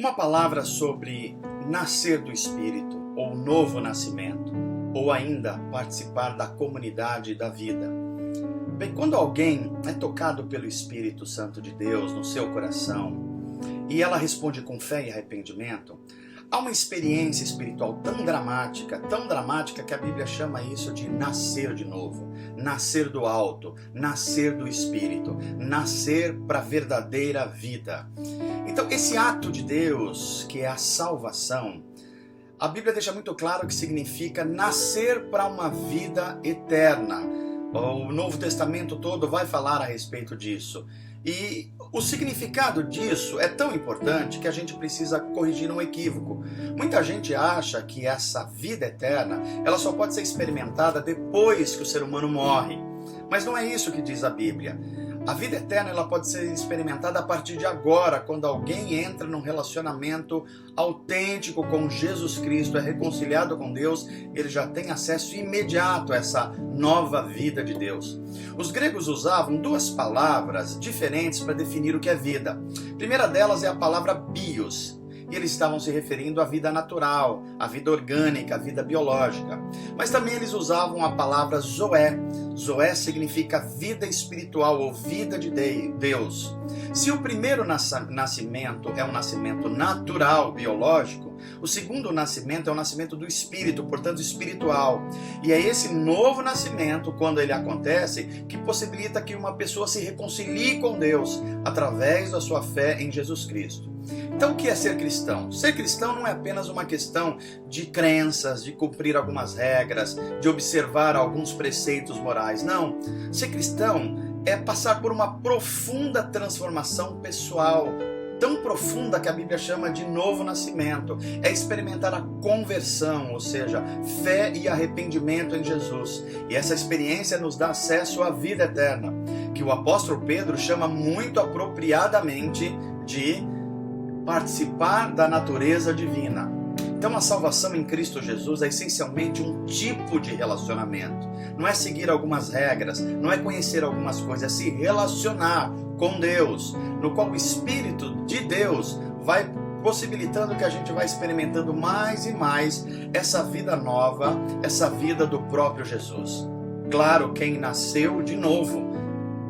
Uma palavra sobre nascer do Espírito, ou novo nascimento, ou ainda participar da comunidade da vida. Bem, quando alguém é tocado pelo Espírito Santo de Deus no seu coração, e ela responde com fé e arrependimento, há uma experiência espiritual tão dramática que a Bíblia chama isso de nascer de novo, nascer do alto, nascer do Espírito, nascer para a verdadeira vida. Então, esse ato de Deus, que é a salvação, a Bíblia deixa muito claro que significa nascer para uma vida eterna. O Novo Testamento todo vai falar a respeito disso. E o significado disso é tão importante que a gente precisa corrigir um equívoco. Muita gente acha que essa vida eterna ela só pode ser experimentada depois que o ser humano morre. Mas não é isso que diz a Bíblia. A vida eterna ela pode ser experimentada a partir de agora, quando alguém entra num relacionamento autêntico com Jesus Cristo, é reconciliado com Deus, ele já tem acesso imediato a essa nova vida de Deus. Os gregos usavam duas palavras diferentes para definir o que é vida. A primeira delas é a palavra bios. E eles estavam se referindo à vida natural, à vida orgânica, à vida biológica. Mas também eles usavam a palavra zoé. Zoé significa vida espiritual ou vida de Deus. Se o primeiro nascimento é um nascimento natural, biológico, o segundo nascimento é o nascimento do Espírito, portanto espiritual. E é esse novo nascimento, quando ele acontece, que possibilita que uma pessoa se reconcilie com Deus através da sua fé em Jesus Cristo. Então, o que é ser cristão? Ser cristão não é apenas uma questão de crenças, de cumprir algumas regras, de observar alguns preceitos morais. Não. Ser cristão é passar por uma profunda transformação pessoal, tão profunda que a Bíblia chama de novo nascimento. É experimentar a conversão, ou seja, fé e arrependimento em Jesus. E essa experiência nos dá acesso à vida eterna, que o apóstolo Pedro chama muito apropriadamente de participar da natureza divina. Então a salvação em Cristo Jesus é essencialmente um tipo de relacionamento. Não é seguir algumas regras, não é conhecer algumas coisas, é se relacionar com Deus, no qual o Espírito de Deus vai possibilitando que a gente vá experimentando mais e mais essa vida nova, essa vida do próprio Jesus. Claro, quem nasceu de novo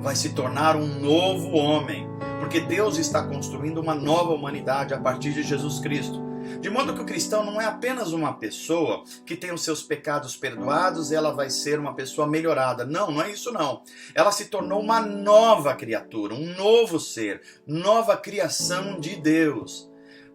vai se tornar um novo homem, porque Deus está construindo uma nova humanidade a partir de Jesus Cristo. De modo que o cristão não é apenas uma pessoa que tem os seus pecados perdoados e ela vai ser uma pessoa melhorada. Não, não é isso não. Ela se tornou uma nova criatura, um novo ser, nova criação de Deus.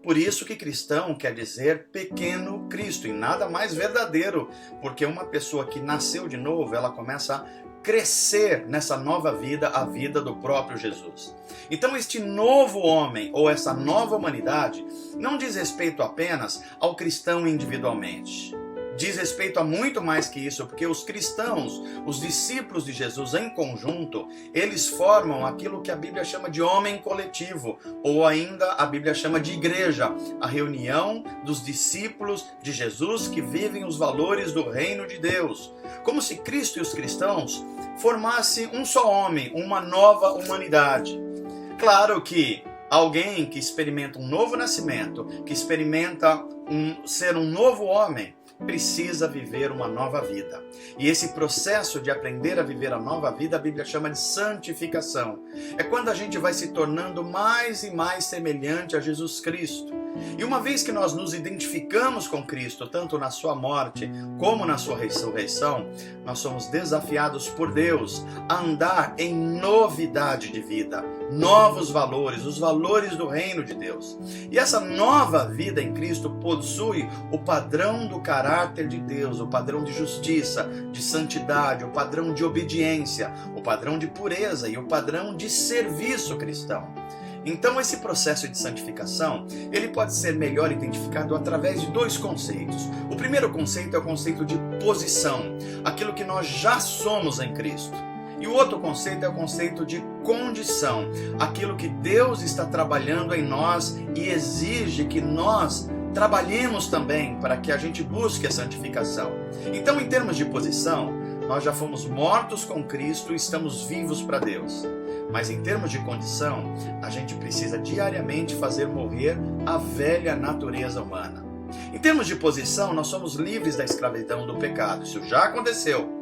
Por isso que cristão quer dizer pequeno Cristo, e nada mais verdadeiro, porque uma pessoa que nasceu de novo, ela começa a crescer nessa nova vida, a vida do próprio Jesus. Então este novo homem, ou essa nova humanidade, não diz respeito apenas ao cristão individualmente. Diz respeito a muito mais que isso, porque os cristãos, os discípulos de Jesus em conjunto, eles formam aquilo que a Bíblia chama de homem coletivo, ou ainda a Bíblia chama de igreja, a reunião dos discípulos de Jesus que vivem os valores do reino de Deus. Como se Cristo e os cristãos formassem um só homem, uma nova humanidade. Claro que alguém que experimenta um novo nascimento, que experimenta ser um novo homem, precisa viver uma nova vida. E esse processo de aprender a viver a nova vida, a Bíblia chama de santificação. É quando a gente vai se tornando mais e mais semelhante a Jesus Cristo. E uma vez que nós nos identificamos com Cristo, tanto na sua morte como na sua ressurreição, nós somos desafiados por Deus a andar em novidade de vida, novos valores, os valores do reino de Deus. E essa nova vida em Cristo possui o padrão do caráter de Deus, o padrão de justiça, de santidade, o padrão de obediência, o padrão de pureza e o padrão de serviço cristão. Então esse processo de santificação, ele pode ser melhor identificado através de dois conceitos. O primeiro conceito é o conceito de posição, aquilo que nós já somos em Cristo. E o outro conceito é o conceito de condição, aquilo que Deus está trabalhando em nós e exige que nós trabalhemos também para que a gente busque a santificação. Então, em termos de posição, nós já fomos mortos com Cristo e estamos vivos para Deus. Mas em termos de condição, a gente precisa diariamente fazer morrer a velha natureza humana. Em termos de posição, nós somos livres da escravidão do pecado. Isso já aconteceu.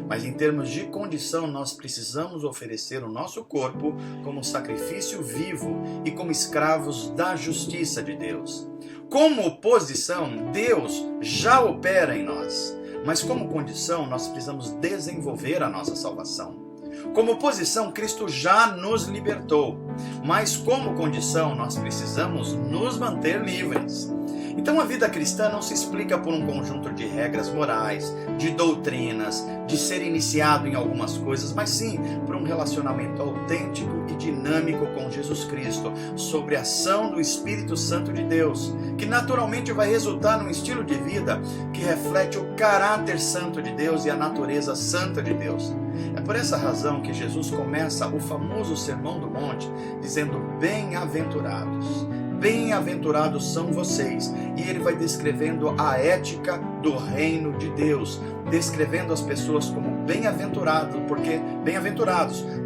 Mas em termos de condição, nós precisamos oferecer o nosso corpo como sacrifício vivo e como escravos da justiça de Deus. Como posição, Deus já opera em nós. Mas como condição, nós precisamos desenvolver a nossa salvação. Como posição, Cristo já nos libertou. Mas como condição, nós precisamos nos manter livres. Então a vida cristã não se explica por um conjunto de regras morais, de doutrinas, de ser iniciado em algumas coisas, mas sim por um relacionamento autêntico e dinâmico com Jesus Cristo, sobre a ação do Espírito Santo de Deus, que naturalmente vai resultar num estilo de vida que reflete o caráter santo de Deus e a natureza santa de Deus. É por essa razão que Jesus começa o famoso Sermão do Monte dizendo: bem-aventurados. Bem-aventurados são vocês. E ele vai descrevendo a ética do reino de Deus, descrevendo as pessoas como bem-aventurados,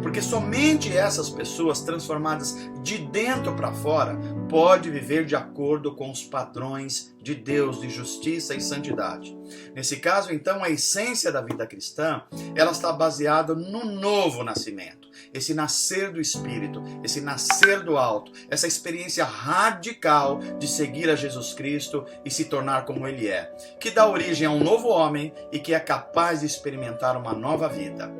porque somente essas pessoas transformadas de dentro para fora podem viver de acordo com os padrões de Deus, de justiça e santidade. Nesse caso, então, a essência da vida cristã, ela está baseada no novo nascimento, esse nascer do Espírito, esse nascer do alto, essa experiência radical de seguir a Jesus Cristo e se tornar como Ele é, que dá origem a um novo homem e que é capaz de experimentar uma nova vida.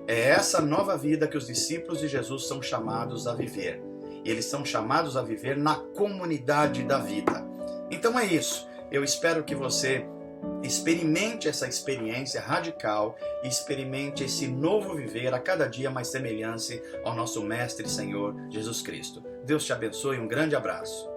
É essa nova vida que os discípulos de Jesus são chamados a viver. Eles são chamados a viver na comunidade da vida. Então é isso. Eu espero que você experimente essa experiência radical e experimente esse novo viver a cada dia mais semelhante ao nosso Mestre e Senhor Jesus Cristo. Deus te abençoe e um grande abraço.